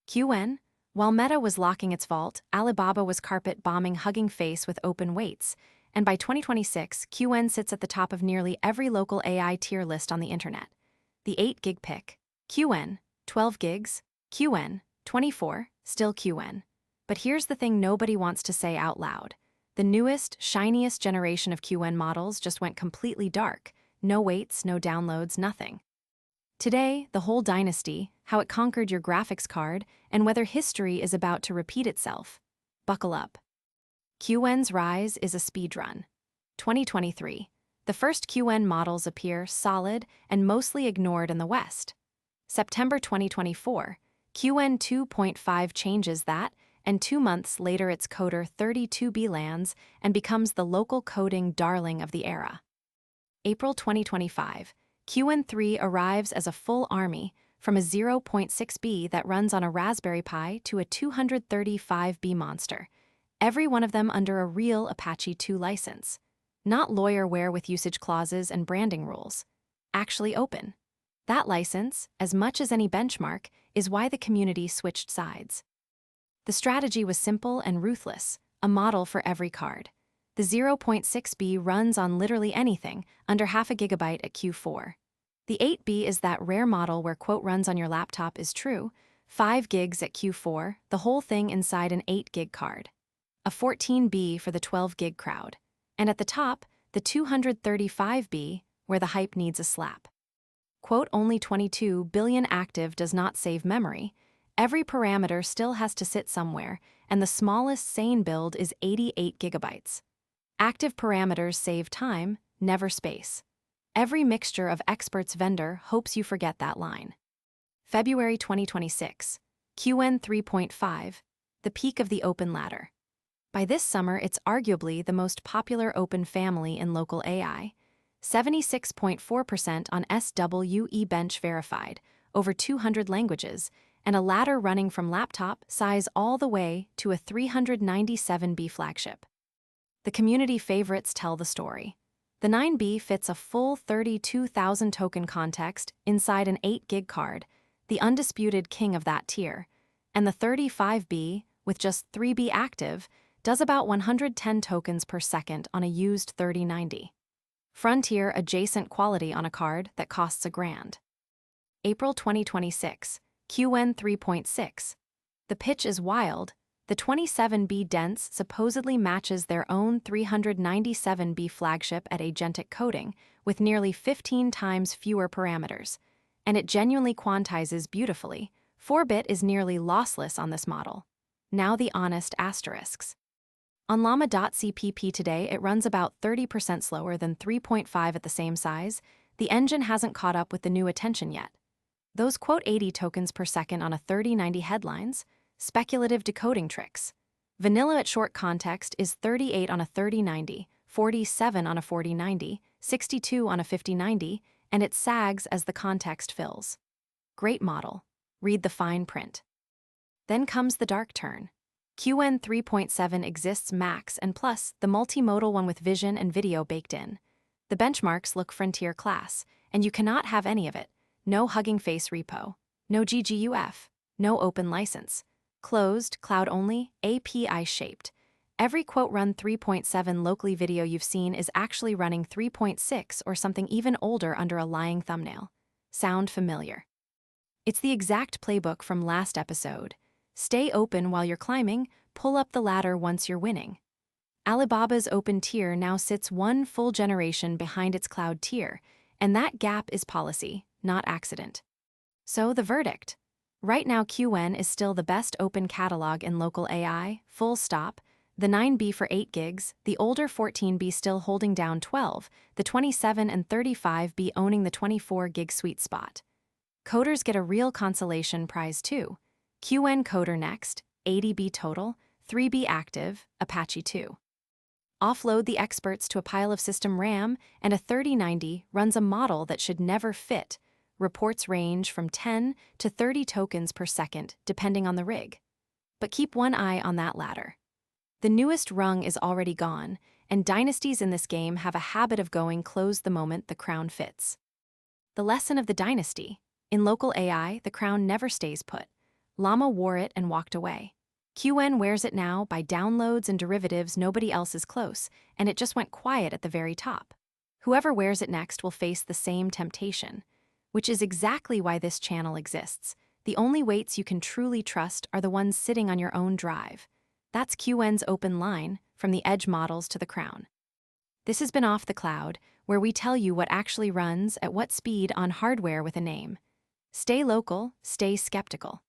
Qwen, while Meta was locking its vault, Alibaba was carpet bombing Hugging Face with open weights, and by 2026, Qwen sits at the top of nearly every local AI tier list on the internet. The 8 gig pick. Qwen, 12 gigs. Qwen, 24, still Qwen. But here's the thing nobody wants to say out loud. The newest, shiniest generation of Qwen models just went completely dark. No weights, no downloads, nothing. Today, the whole dynasty, how it conquered your graphics card, and whether history is about to repeat itself. Buckle up. Qwen's rise is a speedrun. 2023. The first Qwen models appear solid and mostly ignored in the West. September 2024. Qwen 2.5 changes that, and 2 months later its coder 32B lands and becomes the local coding darling of the era. April 2025. Qwen 3 arrives as a full army, from a 0.6B that runs on a Raspberry Pi to a 235B monster, every one of them under a real Apache 2 license. Not lawyerware with usage clauses and branding rules. Actually open. That license, as much as any benchmark, is why the community switched sides. The strategy was simple and ruthless, a model for every card. The 0.6B runs on literally anything, under half a gigabyte at Q4. The 8B is that rare model where quote runs on your laptop is true, 5 gigs at Q4, the whole thing inside an 8 gig card. A 14B for the 12 gig crowd. And at the top, the 235B, where the hype needs a slap. Quote only 22 billion active does not save memory. Every parameter still has to sit somewhere, and the smallest sane build is 88 gigabytes. Active parameters save time, never space. Every mixture of experts vendor hopes you forget that line. February 2026. Qwen 3.5, the peak of the open ladder. By this summer, it's arguably the most popular open family in local AI. 76.4% on SWE-bench Verified, over 200 languages, and a ladder running from laptop size all the way to a 397B flagship. The community favorites tell the story. The 9B fits a full 32,000 token context inside an 8 gig card, the undisputed king of that tier, and the 35B, with just 3B active, does about 110 tokens per second on a used 3090. Frontier adjacent quality on a card that costs $1,000. April 2026. Qwen 3.6. The pitch is wild. The 27B dense supposedly matches their own 397B flagship at agentic coding, with nearly 15 times fewer parameters. And it genuinely quantizes beautifully. 4-bit is nearly lossless on this model. Now the honest asterisks. On llama.cpp today, it runs about 30% slower than 3.5 at the same size. The engine hasn't caught up with the new attention yet. Those quote 80 tokens per second on a 3090 headlines, speculative decoding tricks. Vanilla at short context is 38 on a 3090, 47 on a 4090, 62 on a 5090, and it sags as the context fills. Great model. Read the fine print. Then comes the dark turn. Qwen 3.7 exists max and plus the multimodal one with vision and video baked in. The benchmarks look frontier class, and you cannot have any of it. No Hugging Face repo, no GGUF, no open license. Closed, cloud-only, API-shaped. Every quote run 3.7 locally video you've seen is actually running 3.6 or something even older under a lying thumbnail. Sound familiar? It's the exact playbook from last episode. Stay open while you're climbing, pull up the ladder once you're winning. Alibaba's open tier now sits one full generation behind its cloud tier, and that gap is policy, not accident. So the verdict. Right now Qwen is still the best open catalog in local AI, full stop, the 9B for 8 gigs, the older 14B still holding down 12, the 27 and 35B owning the 24 gig sweet spot. Coders get a real consolation prize too. Qwen coder next, 80B total, 3B active, Apache 2. Offload the experts to a pile of system RAM, and a 3090 runs a model that should never fit. Reports range from 10 to 30 tokens per second, depending on the rig. But keep one eye on that ladder. The newest rung is already gone, and dynasties in this game have a habit of going close the moment the crown fits. The lesson of the dynasty. In local AI, the crown never stays put. Llama wore it and walked away. Qwen wears it now by downloads and derivatives nobody else is close, and it just went quiet at the very top. Whoever wears it next will face the same temptation, which is exactly why this channel exists. The only weights you can truly trust are the ones sitting on your own drive. That's Qwen's open line, from the edge models to the crown. This has been Off the Cloud, where we tell you what actually runs at what speed on hardware with a name. Stay local, stay skeptical.